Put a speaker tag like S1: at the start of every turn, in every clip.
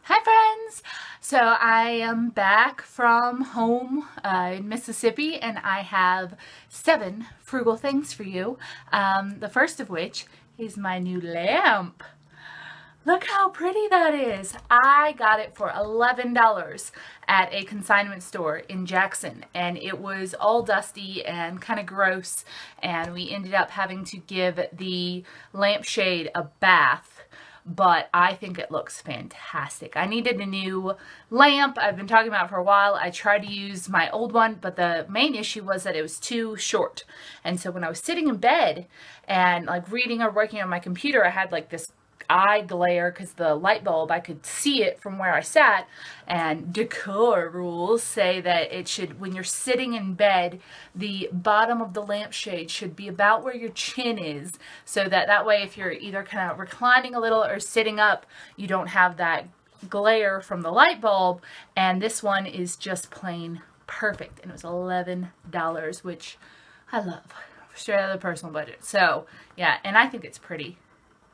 S1: Hi friends! So I am back from home in Mississippi and I have 7 frugal things for you. The first of which is my new lamp. Look how pretty that is. I got it for $11 at a consignment store in Jackson, and it was all dusty and kind of gross, and we ended up having to give the lampshade a bath. But I think it looks fantastic. I needed a new lamp. I've been talking about it for a while. I tried to use my old one, but the main issue was that it was too short. And so when I was sitting in bed and like reading or working on my computer, I had like this eye glare because the light bulb, I could see it from where I sat, and decor rules say that it should, when you're sitting in bed, the bottom of the lampshade should be about where your chin is, so that way if you're either kind of reclining a little or sitting up, you don't have that glare from the light bulb. And this one is just plain perfect, and it was $11, which I love, straight out of the personal budget. So yeah, and I think it's pretty.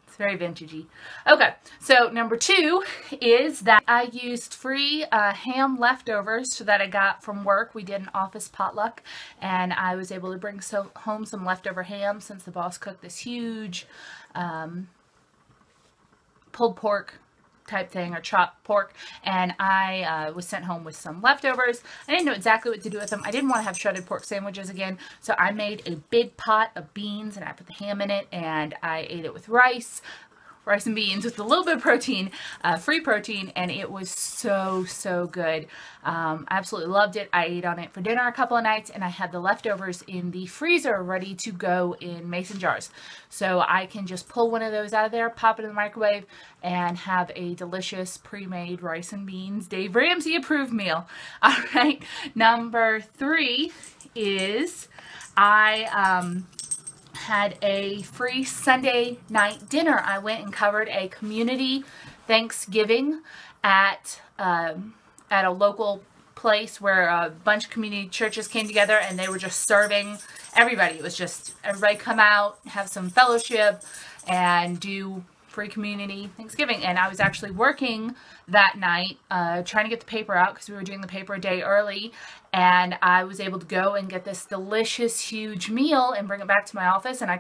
S1: It's very vintagey. Okay, so number 2 is that I used free ham leftovers that I got from work. We did an office potluck, and I was able to bring home some leftover ham since the boss cooked this huge pulled pork type thing, or chopped pork, and I was sent home with some leftovers. I didn't know exactly what to do with them. I didn't want to have shredded pork sandwiches again, so I made a big pot of beans and I put the ham in it, and I ate it with rice and beans with a little bit of protein, free protein, and it was so good. I absolutely loved it. I ate on it for dinner a couple of nights, and I had the leftovers in the freezer ready to go in mason jars. So I can just pull one of those out of there, pop it in the microwave, and have a delicious pre-made rice and beans, Dave Ramsey approved meal. All right, number 3 is I had a free Sunday night dinner. I went and covered a community Thanksgiving at a local place where a bunch of community churches came together, and they were just serving everybody. It was just everybody come out, have some fellowship, and do free community Thanksgiving. And I was actually working that night trying to get the paper out because we were doing the paper a day early, and I was able to go and get this delicious huge meal and bring it back to my office. And I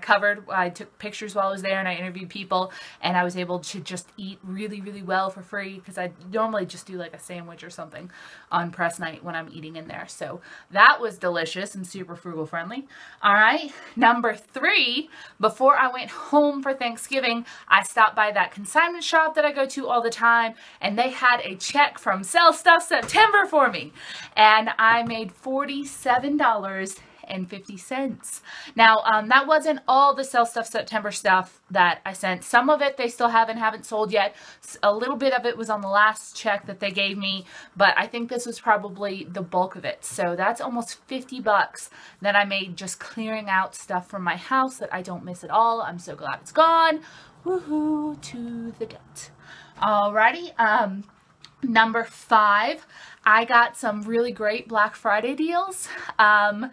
S1: took pictures while I was there, and I interviewed people, and I was able to just eat really well for free, because I normally just do like a sandwich or something on press night when I'm eating in there. So that was delicious and super frugal friendly. All right, number 3, before I went home for Thanksgiving, I stopped by that consignment shop that I go to all the time, and they had a check from Sell Stuff September for me, and I made $47.50. Now, that wasn't all the Sell Stuff September stuff that I sent. Some of it they still haven't sold yet. A little bit of it was on the last check that they gave me, but I think this was probably the bulk of it. So that's almost $50 that I made just clearing out stuff from my house that I don't miss at all. I'm so glad it's gone. Woohoo to the debt. Alrighty, number 5, I got some really great Black Friday deals, and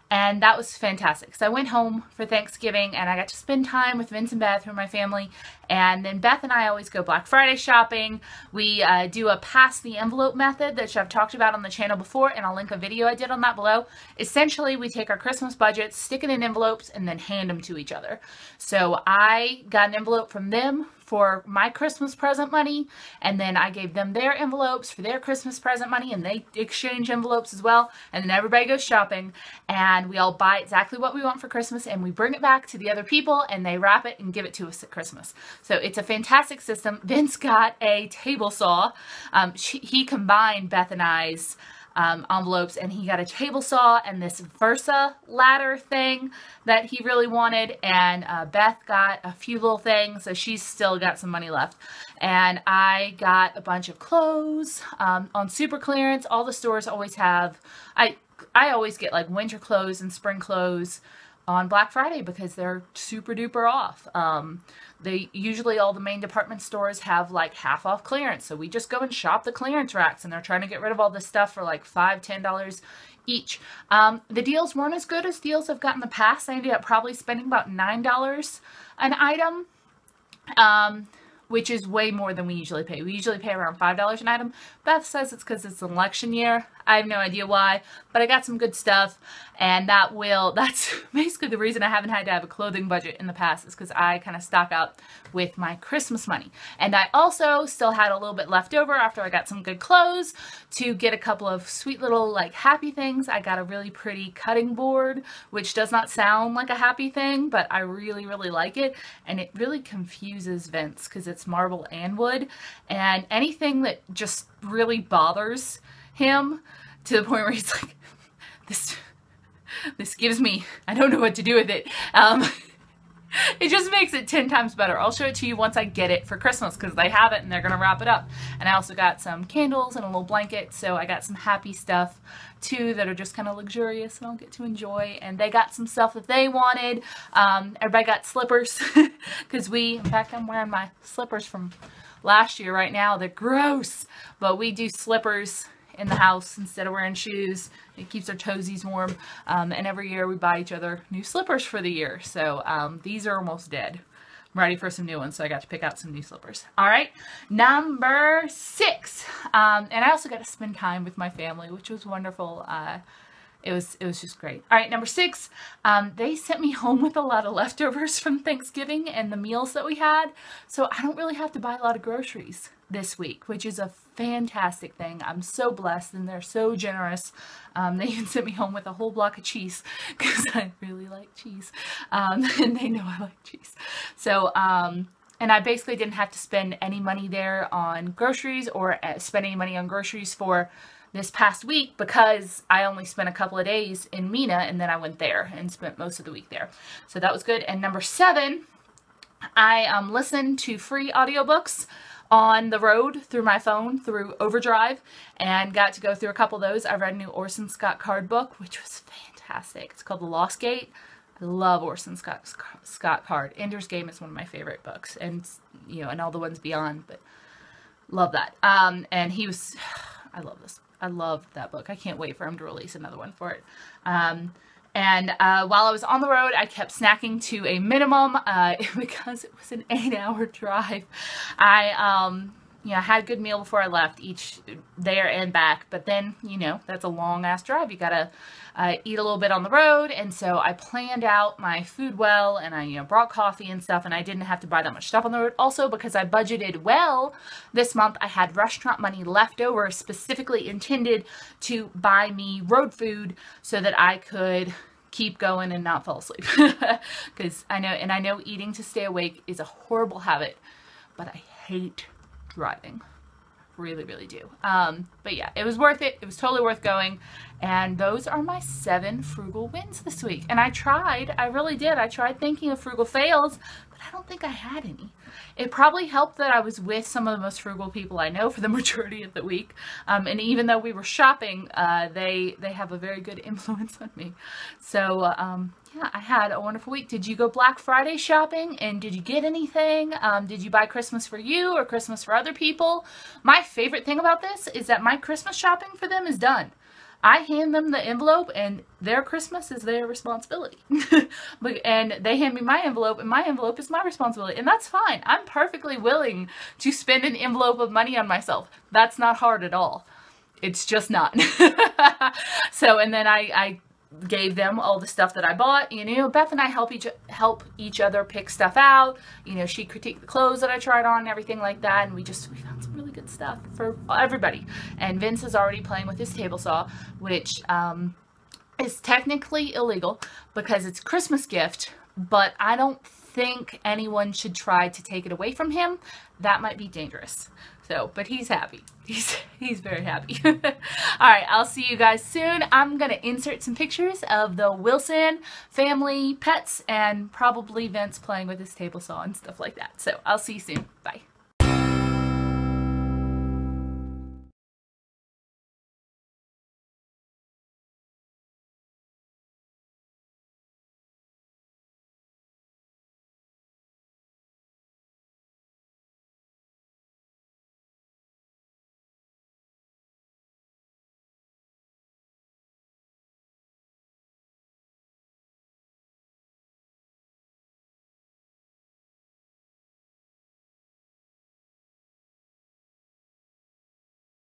S1: that was fantastic. So I went home for Thanksgiving, and I got to spend time with Vince and Beth, who are my family, and then Beth and I always go Black Friday shopping. We do a pass the envelope method that I've talked about on the channel before, and I'll link a video I did on that below. Essentially, we take our Christmas budgets, stick it in envelopes, and then hand them to each other. So I got an envelope from them for my Christmas present money, and then I gave them their envelopes for their Christmas present money, and they exchange envelopes as well, and then everybody goes shopping, and we all buy exactly what we want for Christmas, and we bring it back to the other people, and they wrap it and give it to us at Christmas. So it's a fantastic system. Vince got a table saw. He combined Beth and I's envelopes, and he got a table saw and this Versa ladder thing that he really wanted, and Beth got a few little things, so she's still got some money left. And I got a bunch of clothes on super clearance. All the stores always have, I always get like winter clothes and spring clothes on Black Friday because they're super duper off. Usually all the main department stores have like half off clearance, so we just go and shop the clearance racks, and they're trying to get rid of all this stuff for like $5, $10 each. The deals weren't as good as deals I've got in the past. I ended up probably spending about $9 an item. which is way more than we usually pay. We usually pay around $5 an item. Beth says it's because it's an election year. I have no idea why, but I got some good stuff, and that's basically the reason I haven't had to have a clothing budget in the past, is because I kind of stock up with my Christmas money. And I also still had a little bit left over after I got some good clothes to get a couple of sweet little like happy things. I got a really pretty cutting board, which does not sound like a happy thing, but I really, really like it. And it really confuses Vince because it's marble and wood, and anything that just really bothers him to the point where he's like, this gives me, I don't know what to do with it. It just makes it 10 times better. I'll show it to you once I get it for Christmas, because they have it and they're going to wrap it up. And I also got some candles and a little blanket, so I got some happy stuff too that are just kind of luxurious and I'll get to enjoy. And they got some stuff that they wanted. Everybody got slippers, because in fact I'm wearing my slippers from last year right now. They're gross, but we do slippers in the house instead of wearing shoes. It keeps our toesies warm, and every year we buy each other new slippers for the year. So these are almost dead. I'm ready for some new ones, so I got to pick out some new slippers. All right, number 6, and I also got to spend time with my family, which was wonderful. It was just great. All right, number 6, they sent me home with a lot of leftovers from Thanksgiving and the meals that we had, so I don't really have to buy a lot of groceries this week, which is a fantastic thing. I'm so blessed, and they're so generous. They even sent me home with a whole block of cheese, because I really like cheese, and they know I like cheese. So, and I basically didn't have to spend any money there on groceries, or spend any money on groceries for this past week, because I only spent a couple of days in Mena, and then I went there and spent most of the week there. So that was good. And number 7, I listened to free audiobooks on the road through my phone, through Overdrive, and got to go through a couple of those. I read a new Orson Scott Card book, which was fantastic. It's called The Lost Gate. I love Orson Scott Card. Ender's Game is one of my favorite books, and and all the ones beyond, but love that. And he was, I love this. I love that book. I can't wait for him to release another one for it. And while I was on the road, I kept snacking to a minimum because it was an 8-hour drive. I had a good meal before I left, each there and back. But then, that's a long-ass drive. You gotta eat a little bit on the road. And so I planned out my food well, and I, brought coffee and stuff, and I didn't have to buy that much stuff on the road. Also, because I budgeted well this month, I had restaurant money left over, specifically intended to buy me road food so that I could keep going and not fall asleep. Because I know eating to stay awake is a horrible habit, but I hate driving. Really, really do. But yeah, it was worth it. It was totally worth going. And those are my 7 frugal wins this week. And I really did. I tried thinking of frugal fails, but I don't think I had any. It probably helped that I was with some of the most frugal people I know for the majority of the week. And even though we were shopping, they have a very good influence on me. So, yeah, I had a wonderful week. Did you go Black Friday shopping, and did you get anything? Did you buy Christmas for you or Christmas for other people? My favorite thing about this is that my Christmas shopping for them is done. I hand them the envelope, and their Christmas is their responsibility. And they hand me my envelope, and my envelope is my responsibility. And that's fine. I'm perfectly willing to spend an envelope of money on myself. That's not hard at all. It's just not. So, and then I gave them all the stuff that I bought. Beth and I help each other pick stuff out. She critiqued the clothes that I tried on and everything like that, and we found some really good stuff for everybody. And Vince is already playing with his table saw, which is technically illegal because it's a Christmas gift, but I don't think anyone should try to take it away from him. That might be dangerous. So, but he's happy. He's very happy. All right, I'll see you guys soon. I'm going to insert some pictures of the Wilson family pets and probably Vince playing with his table saw and stuff like that. So, I'll see you soon. Bye.